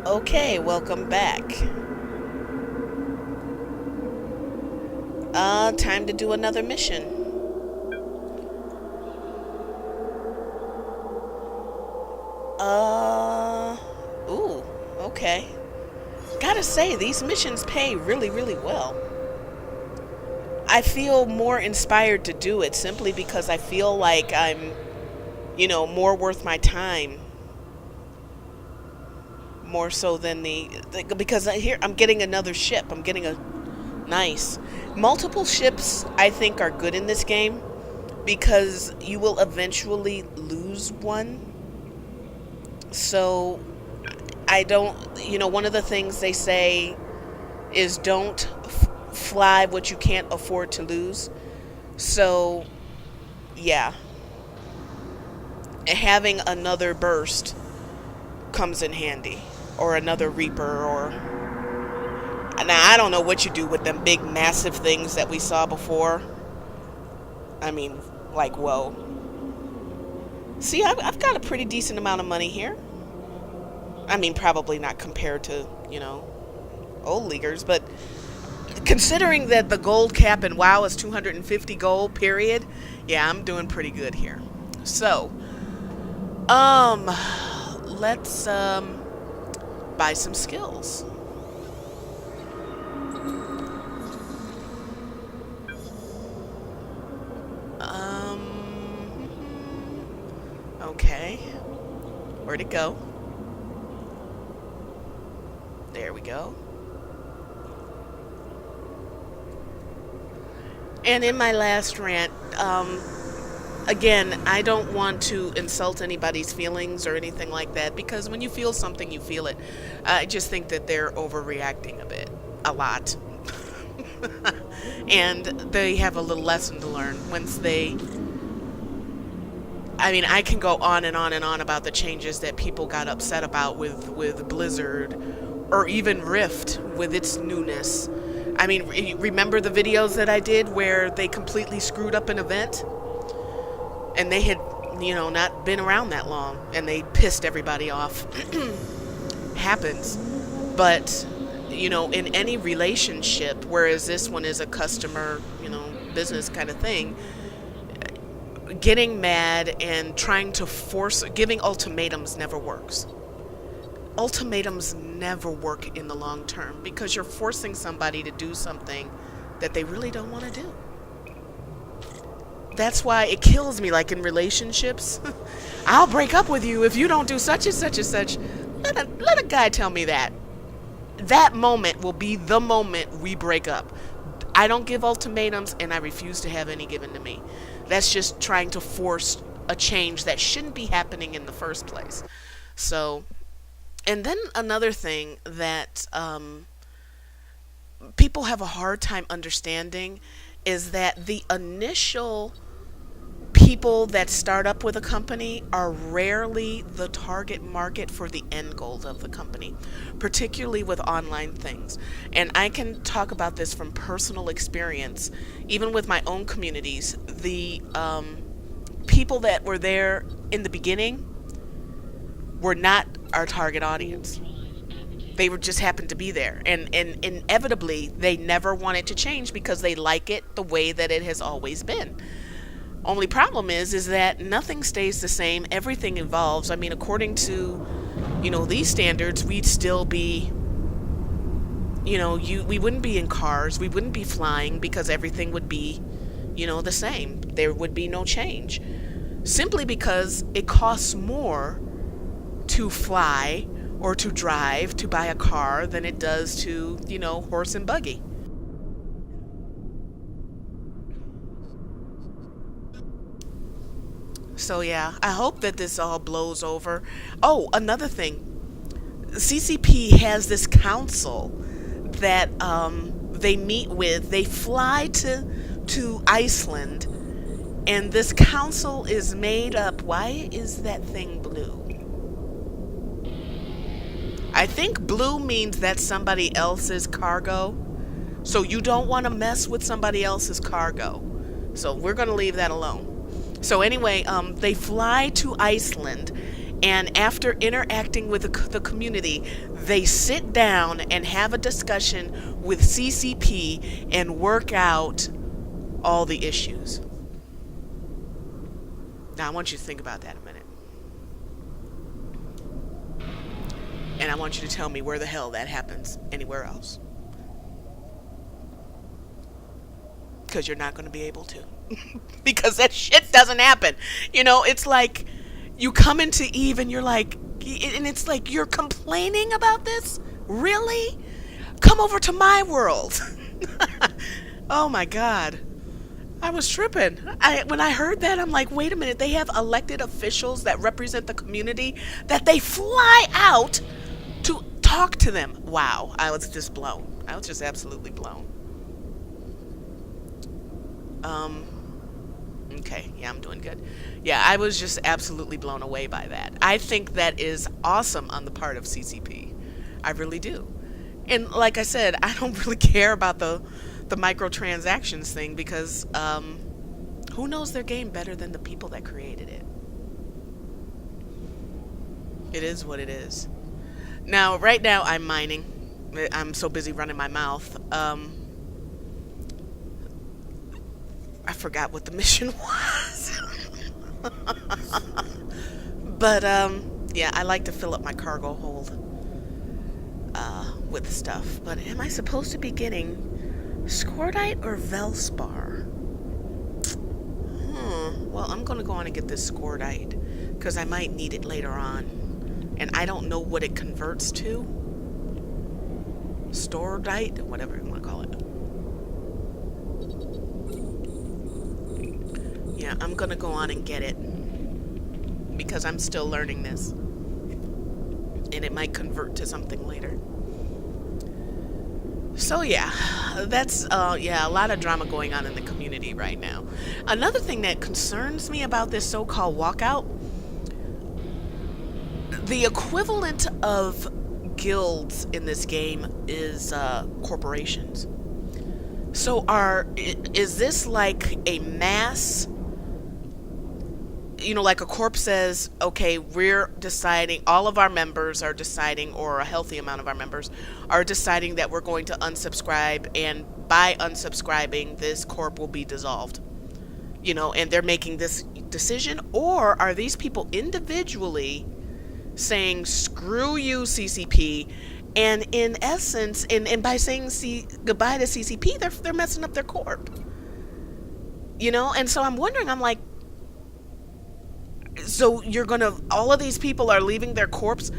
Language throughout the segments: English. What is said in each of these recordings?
Okay, welcome back. Time to do another mission. Uh, ooh, okay. Gotta say, these missions pay really, really well. I feel more inspired to do it simply because I feel like I'm more worth my time, more so than because here I'm getting another ship. I'm getting a nice. Multiple ships, I think, are good in this game because you will eventually lose one. So I don't, one of the things they say is don't fly what you can't afford to lose. So, yeah, having another burst comes in handy, or another Reaper, or now I don't know what you do with them big, massive things that we saw before. I mean, like, whoa. See, I've got a pretty decent amount of money here. I mean, probably not compared to, old leaguers, but considering that the gold cap in WoW is 250 gold, period, yeah, I'm doing pretty good here. So, um, let's, buy some skills. Okay. Where'd it go? There we go. And in my last rant, again, I don't want to insult anybody's feelings or anything like that because when you feel something, you feel it. I just think that they're overreacting a lot. And they have a little lesson to learn once they. I mean, I can go on and on and on about the changes that people got upset about with Blizzard or even Rift with its newness. I mean, remember the videos that I did where they completely screwed up an event? And they had, not been around that long and they pissed everybody off. Happens. But, in any relationship, whereas this one is a customer, business kind of thing, getting mad and trying to giving ultimatums never works. Ultimatums never work in the long term because you're forcing somebody to do something that they really don't want to do. That's why it kills me, like in relationships. I'll break up with you if you don't do such and such and such. Let a guy tell me that. That moment will be the moment we break up. I don't give ultimatums and I refuse to have any given to me. That's just trying to force a change that shouldn't be happening in the first place. So, and then another thing that people have a hard time understanding is that the initial people that start up with a company are rarely the target market for the end goal of the company, particularly with online things. And I can talk about this from personal experience, even with my own communities. The people that were there in the beginning were not our target audience. They were just happened to be there, and inevitably they never wanted to change because they like it the way that it has always been. Only problem is that nothing stays the same. Everything evolves. I mean, according to, these standards, we'd still be, we wouldn't be in cars. We wouldn't be flying because everything would be, the same. There would be no change. Simply because it costs more to fly or to drive, to buy a car than it does to, horse and buggy. So yeah, I hope that this all blows over. Oh, another thing. CCP has this council that they meet with. They fly to Iceland, and this council is made up. Why is that thing blue? I think blue means that's somebody else's cargo. So you don't want to mess with somebody else's cargo. So we're going to leave that alone. So anyway, they fly to Iceland And after interacting with the community, they sit down and have a discussion with CCP and work out all the issues. Now, I want you to think about that a minute. And I want you to tell me where the hell that happens anywhere else. Because you're not going to be able to. Because that shit doesn't happen. You know, it's like you come into Eve and you're like, and it's like, you're complaining about this? Really? Come over to my world. Oh my God. I was tripping. When I heard that, I'm like, wait a minute. They have elected officials that represent the community that they fly out to talk to them. Wow. I was just blown. I was just absolutely blown. Okay. Yeah, I'm doing good. Yeah, I was just absolutely blown away by that. I think that is awesome on the part of CCP. I really do. And like I said, I don't really care about the microtransactions thing because who knows their game better than the people that created it? It is what it is. Now, right now, I'm mining. I'm so busy running my mouth. I forgot what the mission was. But, yeah, I like to fill up my cargo hold with stuff. But am I supposed to be getting Scordite or Velspar? Well, I'm going to go on and get this Scordite because I might need it later on. And I don't know what it converts to. Stordite? Whatever you want to call it. Yeah, I'm going to go on and get it because I'm still learning this. And it might convert to something later. So yeah, that's yeah, a lot of drama going on in the community right now. Another thing that concerns me about this so-called walkout, the equivalent of guilds in this game is corporations. So is this like a mass, you know, like a corp says, okay, we're deciding, all of our members are deciding, or a healthy amount of our members are deciding that we're going to unsubscribe, and by unsubscribing, this corp will be dissolved. You know, and they're making this decision, or are these people individually saying, screw you, CCP, and in essence, and by saying goodbye to CCP, they're messing up their corp. You know, and so I'm wondering, I'm like, so you're gonna, all of these people are leaving their corpse.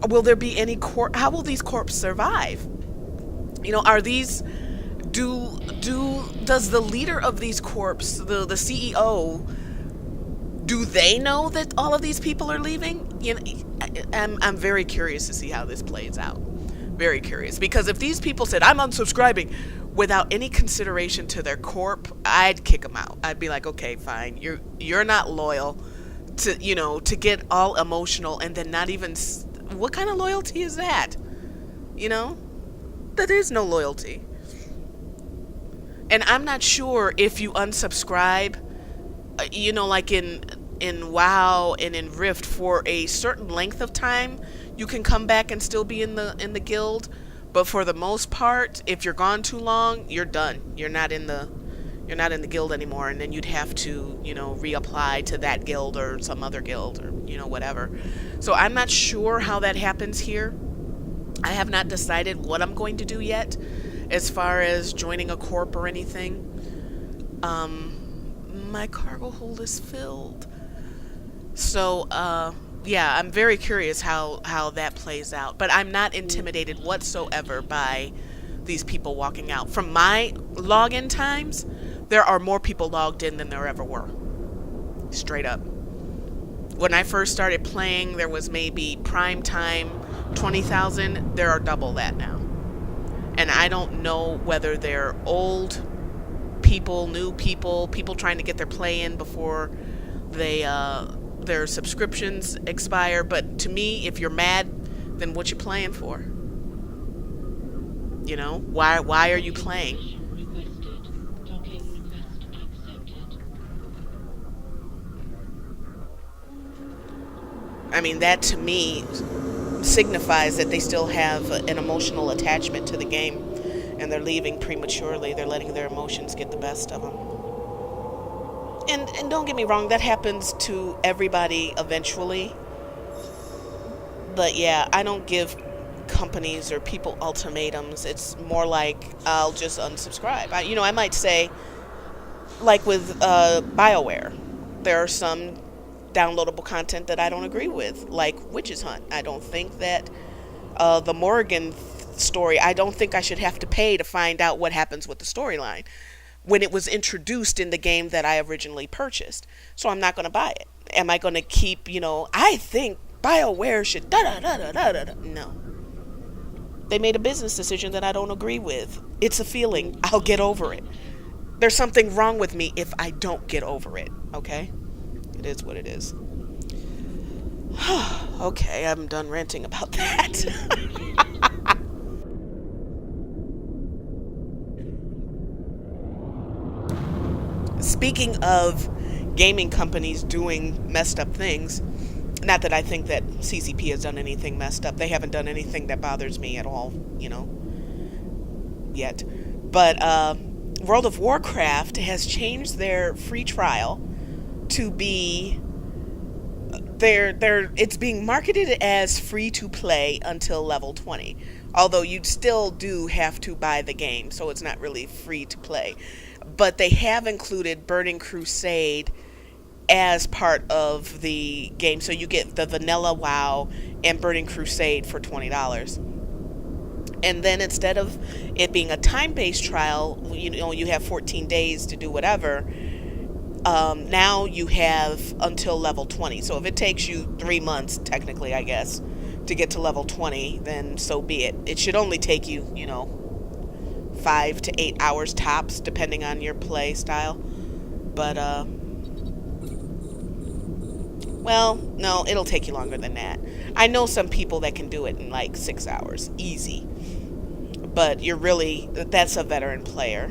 Will there be any corp? How will these corps survive? You know, are these, does the leader of these corps, the CEO, do they know that all of these people are leaving? You know, I'm very curious to see how this plays out. Very curious, because if these people said, I'm unsubscribing, without any consideration to their corp, I'd kick them out. I'd be like, okay, fine, you're not loyal. To, you know, to get all emotional and then not even, what kind of loyalty is that? You know, that is no loyalty. And I'm not sure if you unsubscribe, you know, like in WoW and in Rift for a certain length of time, you can come back and still be in the guild. But for the most part, if you're gone too long, you're done. You're not in the guild anymore, and then you'd have to, you know, reapply to that guild or some other guild or, you know, whatever. So I'm not sure how that happens here. I have not decided what I'm going to do yet as far as joining a corp or anything. My cargo hold is filled. So, yeah, I'm very curious how that plays out. But I'm not intimidated whatsoever by these people walking out. From my login times, there are more people logged in than there ever were. Straight up. When I first started playing, there was maybe prime time 20,000. There are double that now. And I don't know whether they're old people, new people, people trying to get their play in before they their subscriptions expire. But to me, if you're mad, then what you playing for? You know, why are you playing? I mean, that to me signifies that they still have an emotional attachment to the game, and they're leaving prematurely. They're letting their emotions get the best of them. And don't get me wrong, that happens to everybody eventually. But yeah, I don't give companies or people ultimatums. It's more like I'll just unsubscribe. I might say, like with BioWare, there are some downloadable content that I don't agree with, like Witches Hunt. I don't think that the Morrigan story, I don't think I should have to pay to find out what happens with the storyline when it was introduced in the game that I originally purchased. So I'm not going to buy it. Am I going to keep, I think BioWare should da da da da da da? No. They made a business decision that I don't agree with. It's a feeling. I'll get over it. There's something wrong with me if I don't get over it, okay? It is what it is. Okay, I'm done ranting about that. Speaking of gaming companies doing messed up things, not that I think that CCP has done anything messed up. They haven't done anything that bothers me at all, yet. But World of Warcraft has changed their free trial to be it's being marketed as free to play until level 20. Although you still do have to buy the game, so it's not really free to play. But they have included Burning Crusade as part of the game, so you get the vanilla WoW and Burning Crusade for $20. And then instead of it being a time-based trial, you have 14 days to do whatever. Now you have until level 20. So if it takes you 3 months, technically, I guess, to get to level 20, then so be it. It should only take you, 5 to 8 hours tops, depending on your play style. But, well, no, it'll take you longer than that. I know some people that can do it in like 6 hours, easy. But that's a veteran player.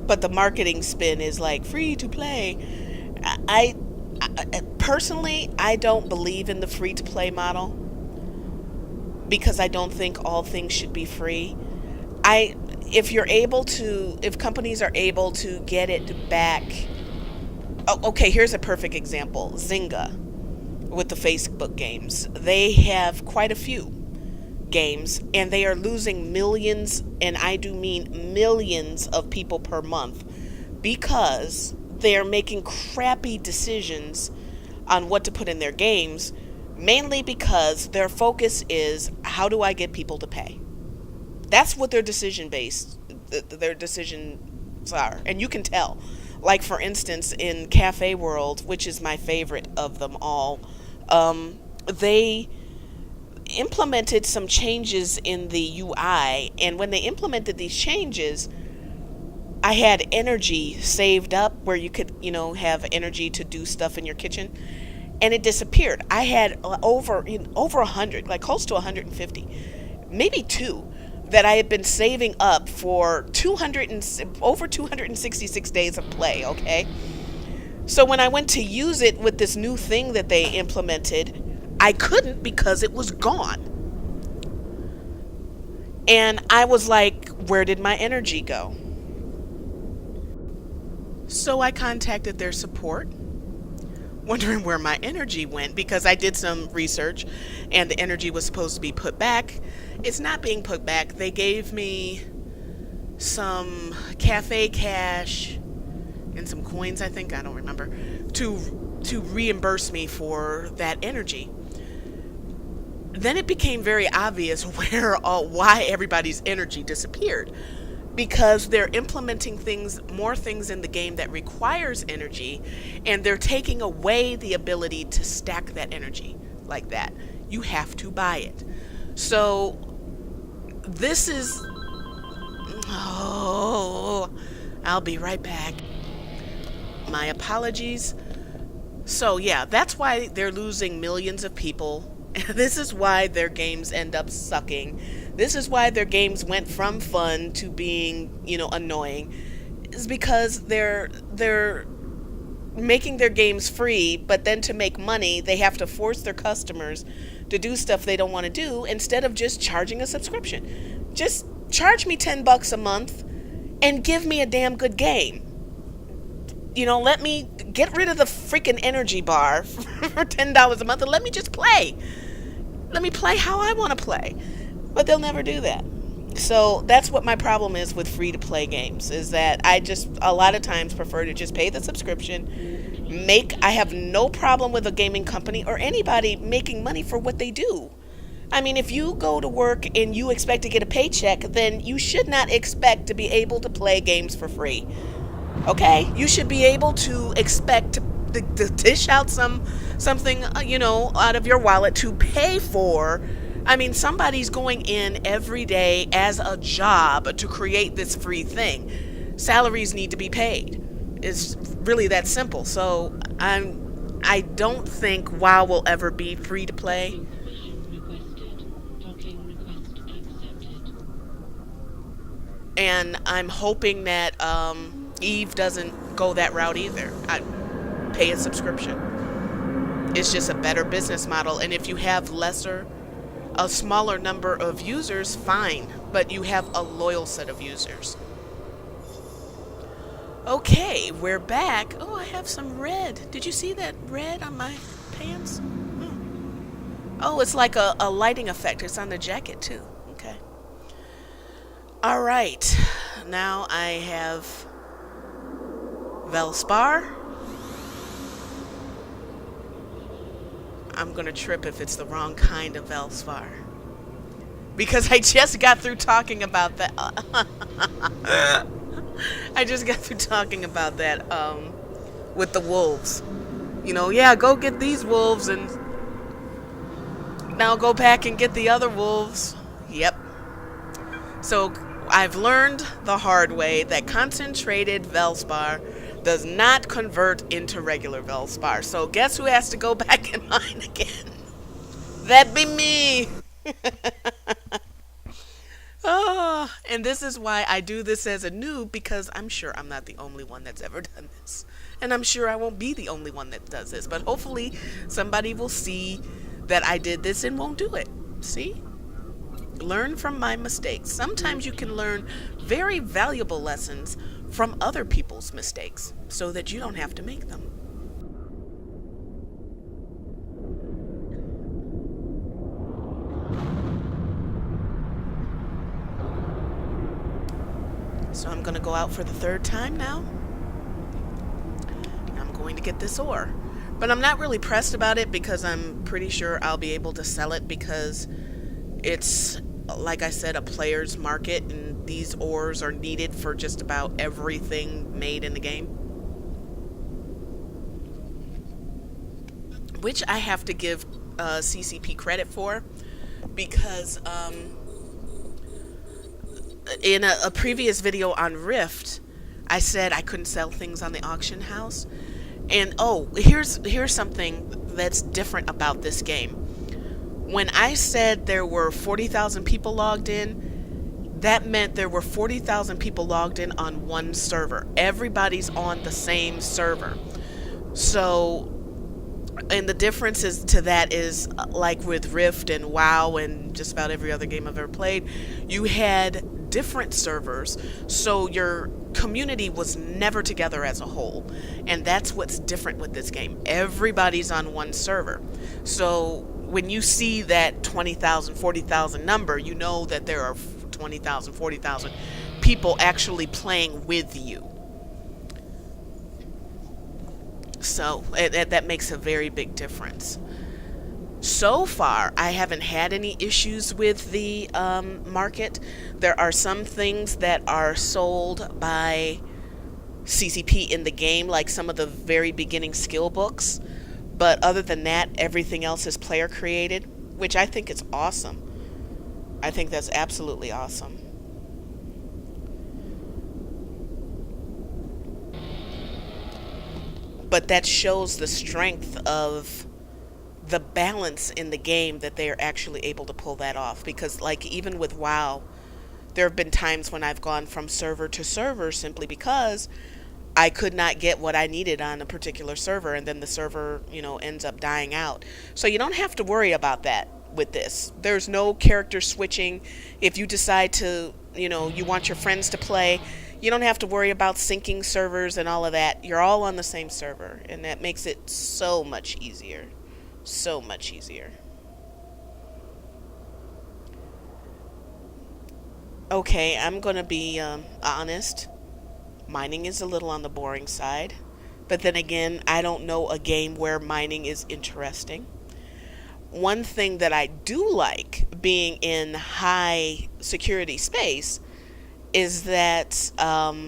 But the marketing spin is like free to play. I personally, I don't believe in the free to play model because I don't think all things should be free. If companies are able to get it back. Oh, okay, here's a perfect example. Zynga with the Facebook games. They have quite a few games, and they are losing millions, and I do mean millions of people per month because they're making crappy decisions on what to put in their games, mainly because their focus is how do I get people to pay. That's what their decisions are, and you can tell. Like, for instance, in Cafe World, which is my favorite of them all, they implemented some changes in the UI, and when they implemented these changes, I had energy saved up where you could, have energy to do stuff in your kitchen, and it disappeared. I had over 100, like close to 150, maybe two, that I had been saving up for over 266 days of play, okay? So when I went to use it with this new thing that they implemented, I couldn't because it was gone. And I was like, where did my energy go? So I contacted their support, wondering where my energy went, because I did some research and the energy was supposed to be put back. It's not being put back. They gave me some cafe cash and some coins, I think, I don't remember, to reimburse me for that energy. Then it became very obvious why everybody's energy disappeared, because they're implementing more things in the game that requires energy, and they're taking away the ability to stack that energy like that. You have to buy it. So this is, I'll be right back. My apologies. So yeah, that's why they're losing millions of people. This is why their games end up sucking. This is why their games went from fun to being, annoying. is because they're making their games free, but then to make money, they have to force their customers to do stuff they don't want to do instead of just charging a subscription. Just charge me $10 a month and give me a damn good game. Let me get rid of the freaking energy bar for $10 a month and let me just play. Let me play how I want to play. But they'll never do that. So that's what my problem is with free to play games, is that I just a lot of times prefer to just pay the subscription. I have no problem with a gaming company or anybody making money for what they do. I mean, if you go to work and you expect to get a paycheck, then you should not expect to be able to play games for free. Okay? You should be able to expect to dish out something, out of your wallet to pay for. I mean, somebody's going in every day as a job to create this free thing. Salaries need to be paid. It's really that simple. So I don't think WoW will ever be free to play. And I'm hoping that Eve doesn't go that route either. I pay a subscription. It's just a better business model. And if you have a smaller number of users, fine. But you have a loyal set of users. Okay, we're back. Oh, I have some red. Did you see that red on my pants? Oh, it's like a lighting effect. It's on the jacket too. Okay. All right. Now I have Velspar. I'm going to trip if it's the wrong kind of Velspar. Because I just got through talking about that. I just got through talking about that with the wolves. Go get these wolves and now go back and get the other wolves. Yep. So I've learned the hard way that concentrated Velspar does not convert into regular Velspar. So guess who has to go back in line again? That'd be me. Oh, and this is why I do this as a noob, because I'm sure I'm not the only one that's ever done this. And I'm sure I won't be the only one that does this. But hopefully somebody will see that I did this and won't do it. See? Learn from my mistakes. Sometimes you can learn very valuable lessons from other people's mistakes so that you don't have to make them. So I'm going to go out for the third time now. I'm going to get this ore. But I'm not really pressed about it because I'm pretty sure I'll be able to sell it, because it's, like I said, a player's market, and these ores are needed for just about everything made in the game. Which I have to give CCP credit for, because in a previous video on Rift, I said I couldn't sell things on the auction house. And here's something that's different about this game. When I said there were 40,000 people logged in, that meant there were 40,000 people logged in on one server. Everybody's on the same server. So, and the differences to that is, like with Rift and WoW and just about every other game I've ever played, you had different servers, so your community was never together as a whole. And that's what's different with this game. Everybody's on one server. So when you see that 20,000, 40,000 number, you know that there are 20,000, 40,000 people actually playing with you. So that makes a very big difference. So far, I haven't had any issues with the market. There are some things that are sold by CCP in the game, like some of the very beginning skill books. But other than that, everything else is player created, which I think is awesome. I think that's absolutely awesome. But that shows the strength of the balance in the game, that they are actually able to pull that off. Because like even with WoW, There have been times when I've gone from server to server simply because I could not get what I needed on a particular server, and then the server, ends up dying out. So you don't have to worry about that with this. There's no character switching. If you decide to, you want your friends to play, you don't have to worry about syncing servers and all of that. You're all on the same server, and that makes it so much easier. So much easier. Okay, I'm going to be honest. Mining is a little on the boring side. But then again, I don't know a game where mining is interesting. One thing that I do like being in high security space is that I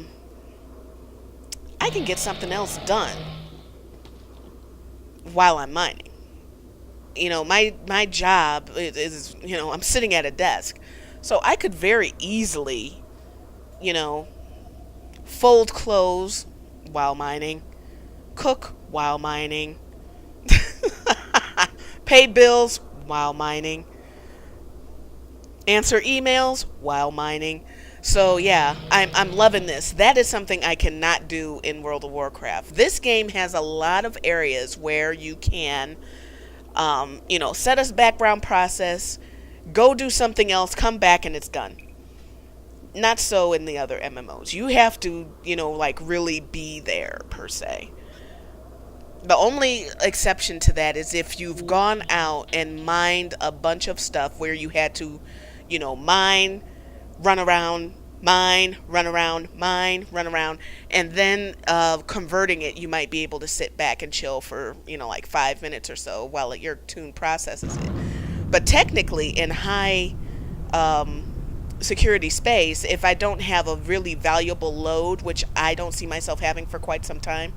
can get something else done while I'm mining. My job is, I'm sitting at a desk. So I could very easily, you know, fold clothes while mining, cook while mining, pay bills while mining, answer emails while mining. So yeah, I'm loving this. That is something I cannot do in World of Warcraft. This game has a lot of areas where you can, set a background process, go do something else, come back, and it's done. Not so in the other MMOs. You have to, really be there, per se. The only exception to that is if you've gone out and mined a bunch of stuff where you had to, mine, run around, mine, run around, mine, run around, and then converting it, you might be able to sit back and chill for, like 5 minutes or so while your tune processes it. But technically, in high security space, if I don't have a really valuable load, which I don't see myself having for quite some time,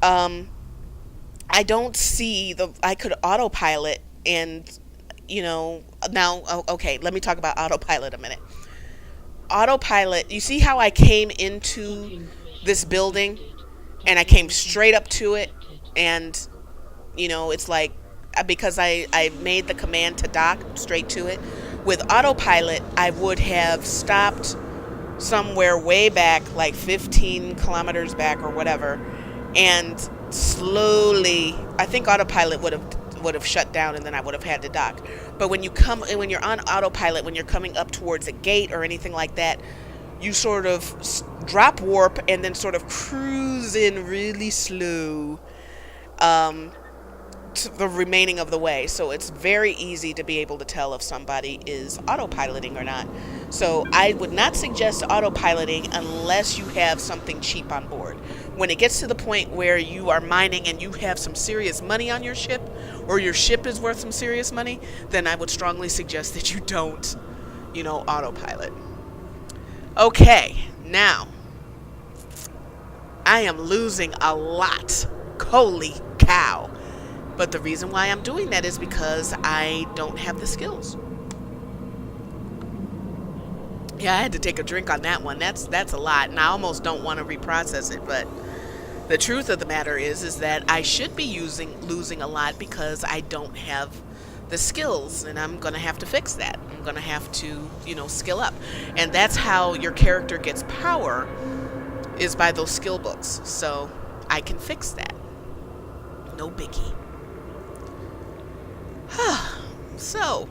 I don't see I could autopilot and, now, okay, let me talk about autopilot a minute. Autopilot, you see how I came into this building and I came straight up to it, and, it's like, because I made the command to dock straight to it. With autopilot, I would have stopped somewhere way back, like 15 kilometers back or whatever, and slowly, I think autopilot would have shut down, and then I would have had to dock. But when you're on autopilot, when you're coming up towards a gate or anything like that, you sort of drop warp and then sort of cruise in really slow, the remaining of the way. So it's very easy to be able to tell if somebody is autopiloting or not. So I would not suggest autopiloting unless you have something cheap on board. When it gets to the point where you are mining and you have some serious money on your ship, or your ship is worth some serious money, then I would strongly suggest that you don't, autopilot. Okay, now I am losing a lot. Holy cow. But the reason why I'm doing that is because I don't have the skills. Yeah, I had to take a drink on that one. That's a lot, and I almost don't want to reprocess it. But the truth of the matter is that I should be losing a lot because I don't have the skills, and I'm gonna have to fix that. I'm gonna have to, skill up, and that's how your character gets power, is by those skill books. So I can fix that. No biggie. So,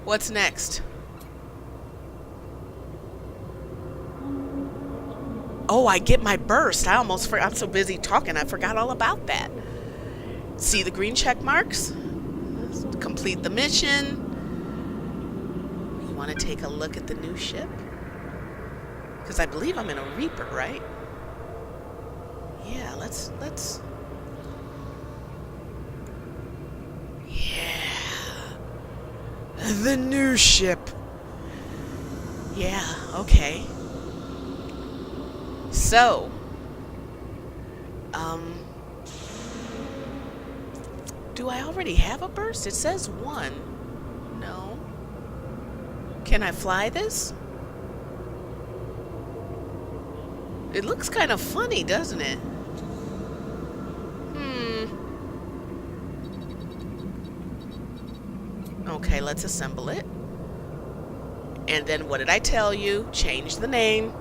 what's next? Oh, I get my burst. I'm so busy talking, I forgot all about that. See the green check marks? Complete the mission. You want to take a look at the new ship? Because I believe I'm in a Reaper, right? Yeah, let's... Yeah. The new ship. Yeah, okay. So, do I already have a burst? It says 1. No. Can I fly this? It looks kind of funny, doesn't it? Okay, let's assemble it. And then what did I tell you? Change the name.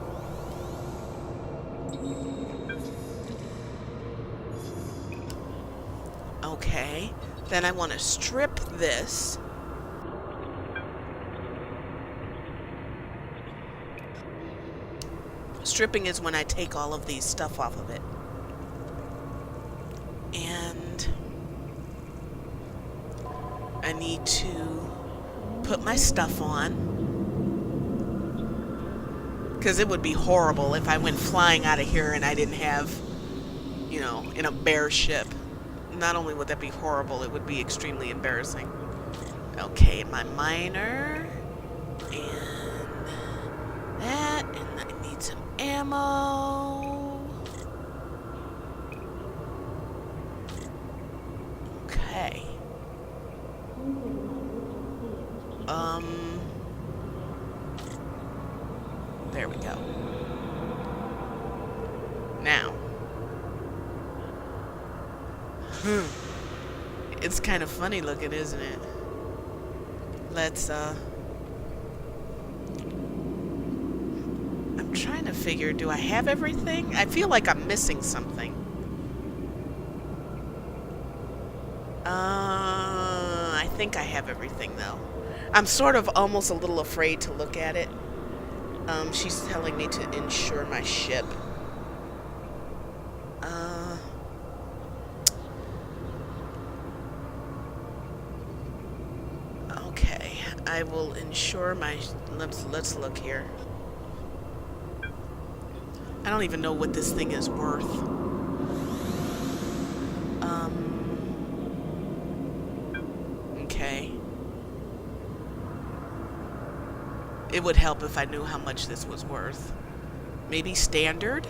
Okay. Then I want to strip this. Stripping is when I take all of these stuff off of it. And I need to put my stuff on. Because it would be horrible if I went flying out of here and I didn't have, you know, in a bare ship. Not only would that be horrible, it would be extremely embarrassing. Okay, my miner. And that. And I need some ammo. Okay. There we go. Now. It's kind of funny looking, isn't it? Let's, I'm trying to figure, do I have everything? I feel like I'm missing something. I think I have everything, though. I'm sort of almost a little afraid to look at it. She's telling me to insure my ship. Okay, I will insure my... Let's look here. I don't even know what this thing is worth. Okay. It would help if I knew how much this was worth. Maybe standard?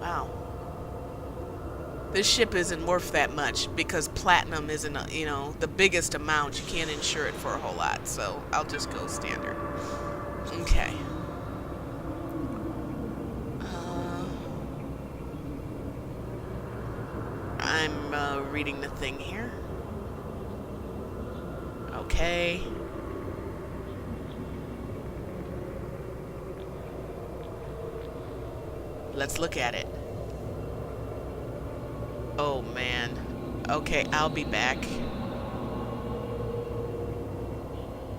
Wow. This ship isn't worth that much because platinum isn't, you know, the biggest amount. You can't insure it for a whole lot, so I'll just go standard. Okay. I'm reading the thing here. Okay. Let's look at it. Oh man. Okay, I'll be back.